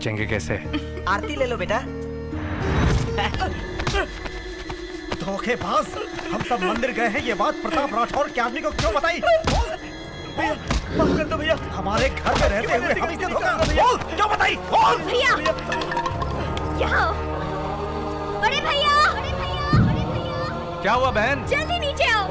बचेंगे कैसे? आरती ले लो बेटा। धोखेबाज, हम सब मंदिर गए हैं, ये बात प्रताप राठौर के आदमी को क्यों बताई? भैया, माफ कर दो भैया, हमारे घर में रहते हुए हम इसे धोखा बोल, क्यों बताई? बोल भैया, क्या? बड़े भैया, बड़े भैया, बड़े भैया, क्या हुआ बहन? जल्दी नीचे आओ।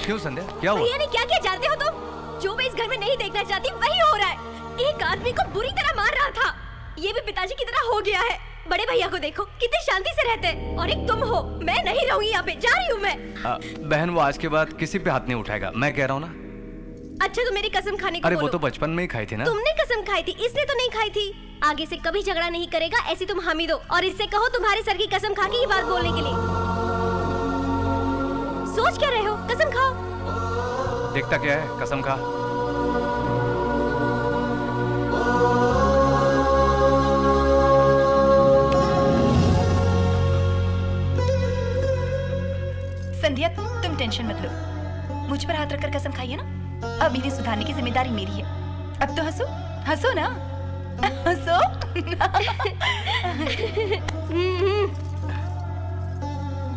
क्यों संध्या, क्या हुआ? भैया ने क्या किया जानते हो तुम? जो मैं इस घर में नहीं देखना चाहती वही हो रहा है। एक आदमी को बुरी तरह मार रहा था, ये भी पिताजी की तरह हो गया है। बड़े भैया को देखो कितनी शांति से रहते हैं, और एक तुम हो। मैं नहीं रहूंगी यहाँ पे, जा रही हूँ मैं। बहन वो आज के बाद किसी पे हाथ नहीं उठाएगा, मैं कह रहा हूँ ना। अच्छा तो मेरी कसम खाने को अरे बोलो। वो तो बचपन में ही खाई थी ना। तुमने कसम खाई थी, इसने तो नहीं खाई थी। आगे से कभी झगड़ा नहीं करेगा, ऐसी तुम हामी दो और इससे कहो तुम्हारे सर की कसम खा के ये बात बोलने के लिए। सोच क्या रहे हो? कसम खाओ। देखता क्या है, कसम खा। संध्या तुम टेंशन मत लो, मुझ पर हाथ रखकर कसम खाइए ना। अब इन्हें सुधारने की जिम्मेदारी मेरी है। अब तो हंसो, हंसो ना, हंसो।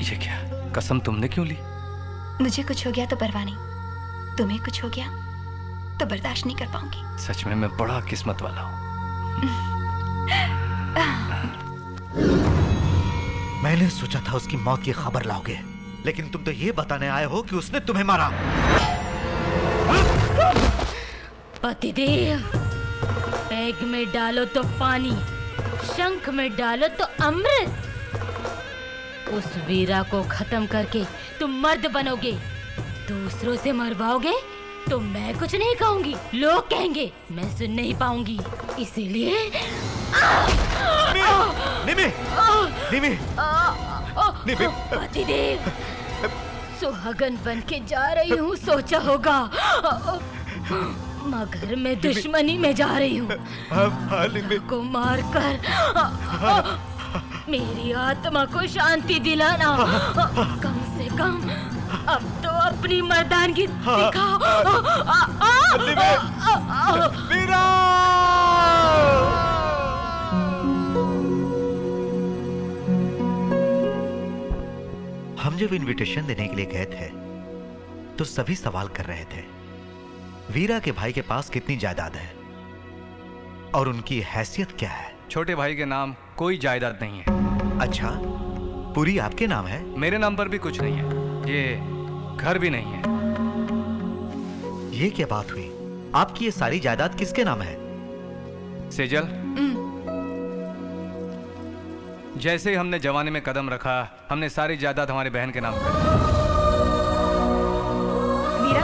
ये क्या कसम तुमने क्यों ली? मुझे कुछ हो गया तो परवाह नहीं, तुम्हें कुछ हो गया तो बर्दाश्त नहीं कर पाऊंगी। सच में मैं बड़ा किस्मत वाला हूँ। मैंने सोचा था उसकी मौत की खबर लाओगे, लेकिन तुम तो ये बताने आए हो कि उसने तुम्हें मारा। पतिदेव, पैग में डालो तो पानी, शंख में डालो तो अमृत। उस वीरा को खत्म करके तुम मर्द बनोगे, दूसरों से मरवाओगे तो मैं कुछ नहीं कहूंगी, लोग कहेंगे, मैं सुन नहीं पाऊंगी। इसीलिए निमी, निमी, निमी। पतिदेव, सुहागन बन के जा रही हूँ, सोचा होगा, मगर मैं दुश्मनी में जा रही हूँ। को मारकर मेरी आत्मा को शांति दिलाना, कम से कम अब तो अपनी मर्दानगी दिखाओ। वीरा! हम जब इनविटेशन देने के लिए गए थे तो सभी सवाल कर रहे थे, वीरा के भाई के पास कितनी जायदाद है और उनकी हैसियत क्या है। छोटे भाई के नाम कोई जायदाद नहीं है। अच्छा, पूरी आपके नाम है? मेरे नाम पर भी कुछ नहीं है, ये घर भी नहीं है। ये क्या बात हुई? आपकी ये सारी जायदाद किसके नाम है? सेजल, जैसे ही हमने जवानी में कदम रखा, हमने सारी जायदाद हमारी बहन के नाम कर दी। वीरा,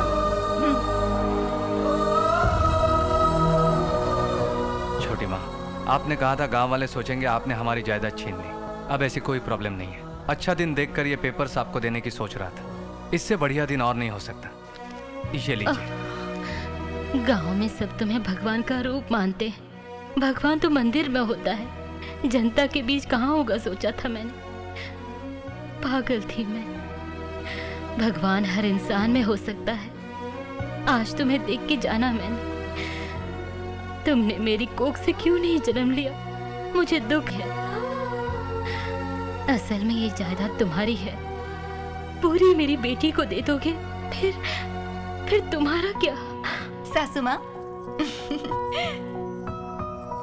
छोटी माँ, आपने कहा था गांव वाले सोचेंगे आपने हमारी जायदाद छीन ली। अब ऐसी कोई प्रॉब्लम नहीं है। अच्छा दिन देखकर ये पेपर्स आपको देने की सोच रहा था, इससे बढ़िया दिन और नहीं हो सकता। ये लीजिए। गांव में सब तुम्हें भगवान का रूप मानते हैं। भगवान तो मंदिर में होता है, जनता के बीच कहाँ होगा, सोचा था मैंने। पागल थी मैं। भगवान हर इंसान में हो सकता है। आज तुम्हें देख के जाना मैंने। तुमने मेरी कोख से क्यों नहीं जन्म लिया, मुझे दुख है। असल में ये जायदाद तुम्हारी है, पूरी मेरी बेटी को दे दोगे, फिर तुम्हारा क्या? सासू माँ,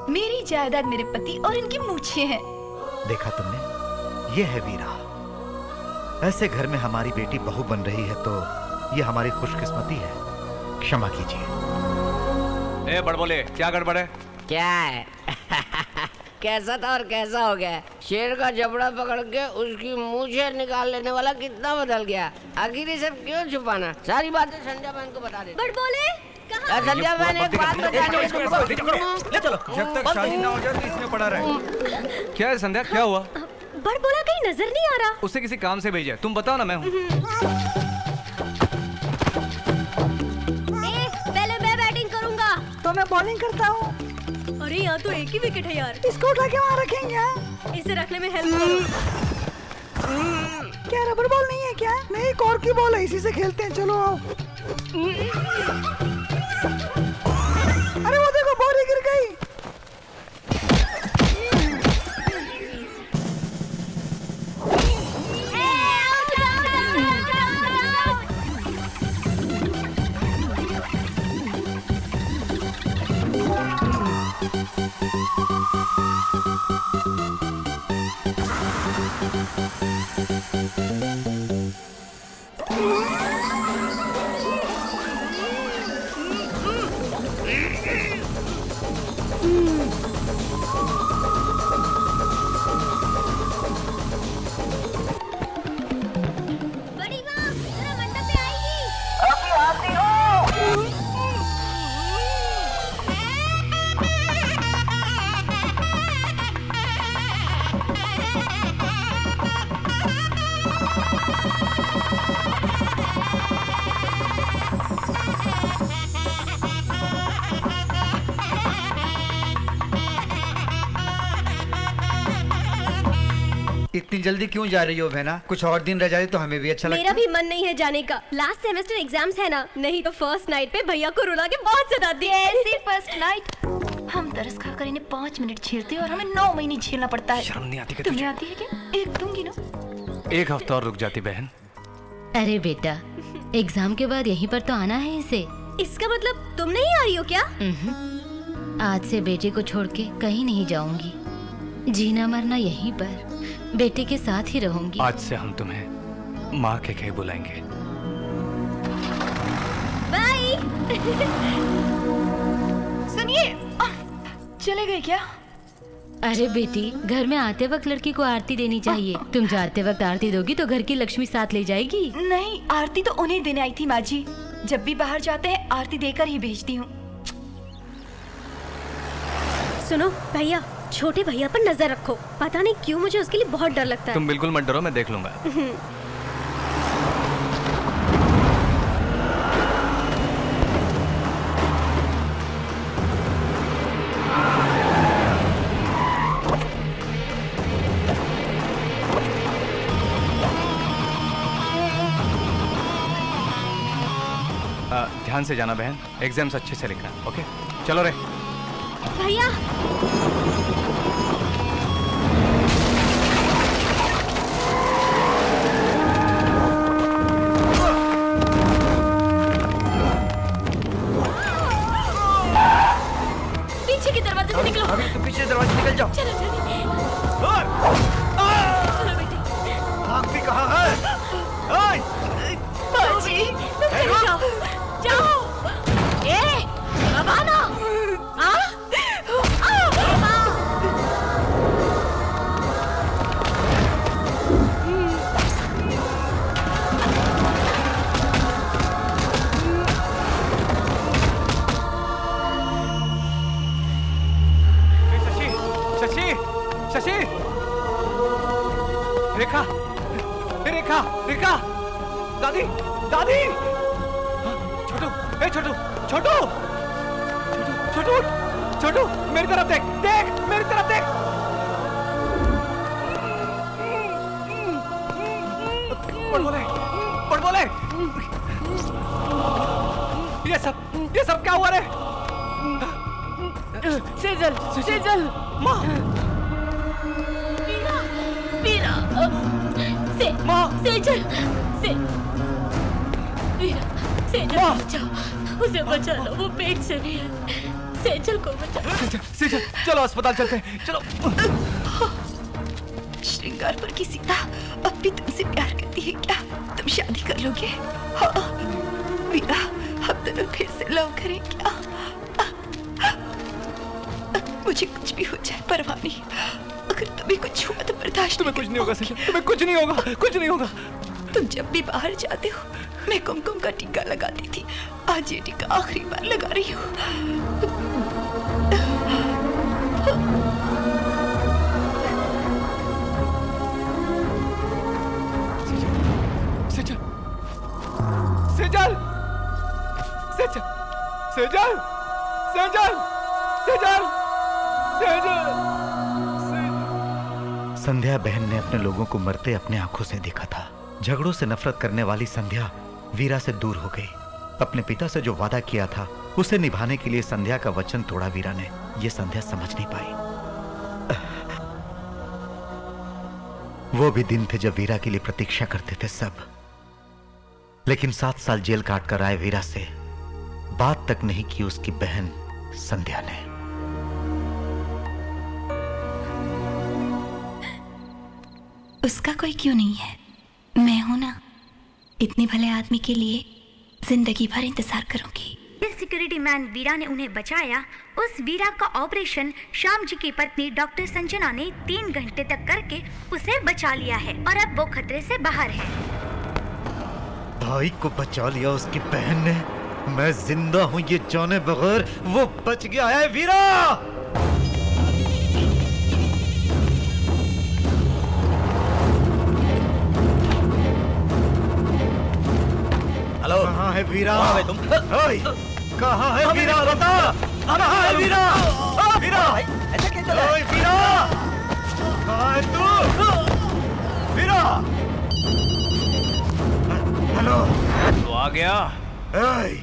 मेरी जायदाद मेरे पति और इनकी मूछें हैं। देखा तुमने, ये है वीरा। ऐसे घर में हमारी बेटी बहू बन रही है तो ये हमारी खुशकिस्मती है। क्षमा कीजिए। ए बड़बोले, क्या गड़बड़ है? क्या है? कैसा था और कैसा हो गया? शेर का जबड़ा पकड़ के उसकी मूछें निकाल लेने वाला कितना बदल गया। आखिर ये सब क्यों छुपाना? सारी बातें संध्या बहन को बता दे। बड़बोले, कहाँ? संध्या बहन, एक बात बतानी है तुमको। ले चलो। जब तक शादी ना हो जाए तो इसमें पड़ा रहे। क्या है संध्या, क्या हुआ? बड़बोला कहीं नजर नहीं आ रहा। उसे किसी काम से भेजा, तुम बताओ ना। मैं हूँ। पहले मैं बैटिंग करूंगा। तो मैं बॉलिंग करता हूँ। अरे यहाँ तो एक ही विकेट है यार। इसको उठा के वहाँ रखेंगे। इसे रखने में हेल्प करो। क्या रबर बॉल नहीं है क्या? नहीं, कॉर्क की बॉल है, इसी से खेलते हैं। चलो आओ। इतनी जल्दी क्यों जा रही हो बहना? कुछ और दिन रह जाए तो हमें भी अच्छा लगता। मेरा भी मन नहीं है जाने का। लास्ट सेमेस्टर एग्जाम्स है ना, नहीं तो फर्स्ट नाइट पे भैया को रुला के बहुत सदा दी। ऐसी फर्स्ट नाइट हम तरस खाकर इन्हें 5 मिनट झेलते हैं और हमें 9 महीने झेलना पड़ता है। शर्म नहीं आती क्या तुम्हें तुझे? आती है क्या? एक दूंगी ना। एक हफ्ता और रुक जाती बहन। अरे बेटा, एग्जाम के बाद यहीं पर तो आना है इसे। इसका मतलब तुम नहीं आ रही हो क्या? आज से बेटे को छोड़ के कहीं नहीं जाऊंगी। जीना मरना यहीं पर बेटे के साथ ही रहूंगी। आज से हम तुम्हें माँ के कहे बुलाएंगे। बाय। सुनिए, चले गए क्या? अरे बेटी, घर में आते वक्त लड़की को आरती देनी चाहिए। तुम जाते वक्त आरती दोगी तो घर की लक्ष्मी साथ ले जाएगी। नहीं, आरती तो उन्हें देने आई थी माँ जी। जब भी बाहर जाते हैं आरती देकर ही भेजती हूँ। सुनो भैया, छोटे भैया पर नजर रखो। पता नहीं क्यों मुझे उसके लिए बहुत डर लगता है। तुम बिल्कुल मत डरो, मैं देख लूंगा। ध्यान से जाना बहन, एग्जाम्स अच्छे से लिखना। ओके, चलो रे। भैया पीछे के दरवाजे से निकलो। अभी तुम पीछे दरवाजे निकल जाओ। चलो जल्दी। चलो बेटे। आग भी कहाँ है? माँ जी, तुम चले जाओ। जाओ। ए, अब आना। शशि, शशि, रेखा, रेखा, रेखा, दादी, दादी, छोटू, ए छोटू, छोटू, छोटू, छोटू, मेरी तरफ देख, देख, मेरी तरफ देख। पढ़ बोले, पढ़ बोले। ये सब क्या हुआ रे? सेजल, सेजल, माँ, वीरा, माँ, सेजल, वीरा, सेजल बचाओ, उसे बचा लो, वो पेट से भी है। सेजल को बचाओ। सेजल, चलो अस्पताल चलते हैं, चलो। श्रृंगारपुर की सीता अब भी तुमसे प्यार करती है क्या? तुम शादी कर लोगे? हाँ, वीरा, हम दोनों फिर से लव करें क्या? मुझे कुछ भी हो जाए परवाह नहीं। अगर तुम्हें कुछ हुआ तो बर्दाश्त तुम्हें कुछ नहीं होगा सेजल, तुम्हें कुछ नहीं होगा, कुछ नहीं होगा। तुम जब भी बाहर जाते हो मैं कुमकुम का टीका लगाती थी। आज ये टीका आखिरी बार लगा रही हूँ। सेजल, सेजल, सेजल, सेजल, सेजल, सेजल, सेजल। संध्या बहन ने अपने लोगों को मरते अपने आंखों से देखा था। झगड़ों से नफरत करने वाली संध्या वीरा से दूर हो गई। अपने पिता से जो वादा किया था उसे निभाने के लिए संध्या का वचन तोड़ा वीरा ने। ये संध्या समझ नहीं पाई। वो भी दिन थे जब वीरा के लिए प्रतीक्षा करते थे सब। लेकिन 7 साल जेल काट कर आए वीरा से बात तक नहीं की उसकी बहन संध्या ने। उसका कोई क्यों नहीं है, मैं हूं ना। इतने भले आदमी के लिए जिंदगी भर इंतजार करूंगी। जिस सिक्योरिटी मैन वीरा ने उन्हें बचाया, उस वीरा का ऑपरेशन श्याम जी की पत्नी डॉक्टर संजना ने 3 घंटे तक करके उसे बचा लिया है और अब वो खतरे से बाहर है। भाई को बचा लिया उसकी बहन ने। मैं जिंदा हूं ये जाने बगैर वो बच गया है। वीरा, हेलो, कहाँ है वीरा? कहाँ है तुम? ओए, कहाँ है वीरा? बता, कहाँ है वीरा? वीरा, ऐसा क्या चला? ओए वीरा, कहाँ है तू? हेलो। तो आ गया? ए,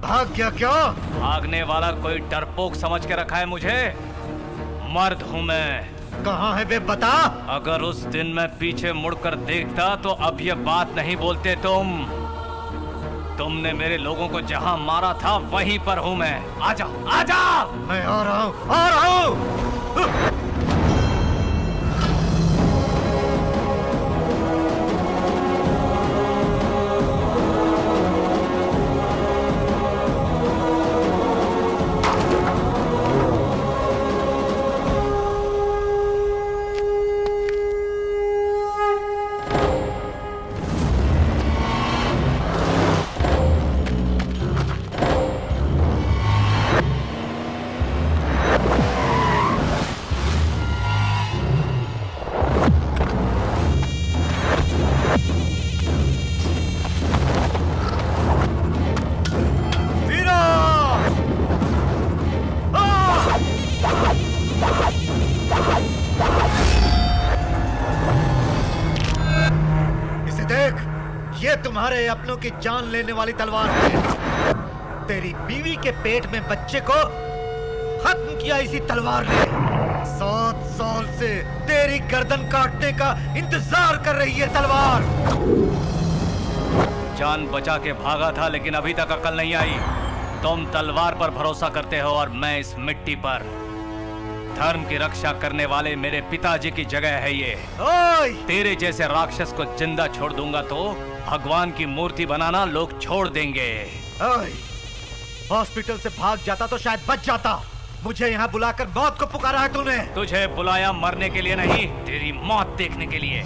भाग गया क्या? भागने वाला कोई डरपोक समझ के रखा है मुझे? मर्द हूं मैं। कहाँ है बे, बता। अगर उस दिन मैं पीछे मुड़कर देखता तो अब ये बात नहीं बोलते तुमने मेरे लोगों को जहां मारा था वहीं पर हूं मैं। आजा आजा। मैं आ रहा हूं, आ रहा हूं। तुम्हारे अपनों की जान लेने वाली तलवार है। तेरी बीवी के पेट में बच्चे को खत्म किया इसी तलवार ने। 7 साल से तेरी गर्दन काटने का इंतजार कर रही है तलवार। जान बचा के भागा था लेकिन अभी तक अकल नहीं आई। तुम तलवार पर भरोसा करते हो और मैं इस मिट्टी पर। धर्म की रक्षा करने वाले मेरे पिताजी की जगह है ये। ओए! तेरे जैसे राक्षस को जिंदा छोड़ दूंगा तो भगवान की मूर्ति बनाना लोग छोड़ देंगे। ओए! हॉस्पिटल से भाग जाता तो शायद बच जाता। मुझे यहाँ बुलाकर मौत को पुकारा है तूने। तुझे बुलाया मरने के लिए नहीं, तेरी मौत देखने के लिए।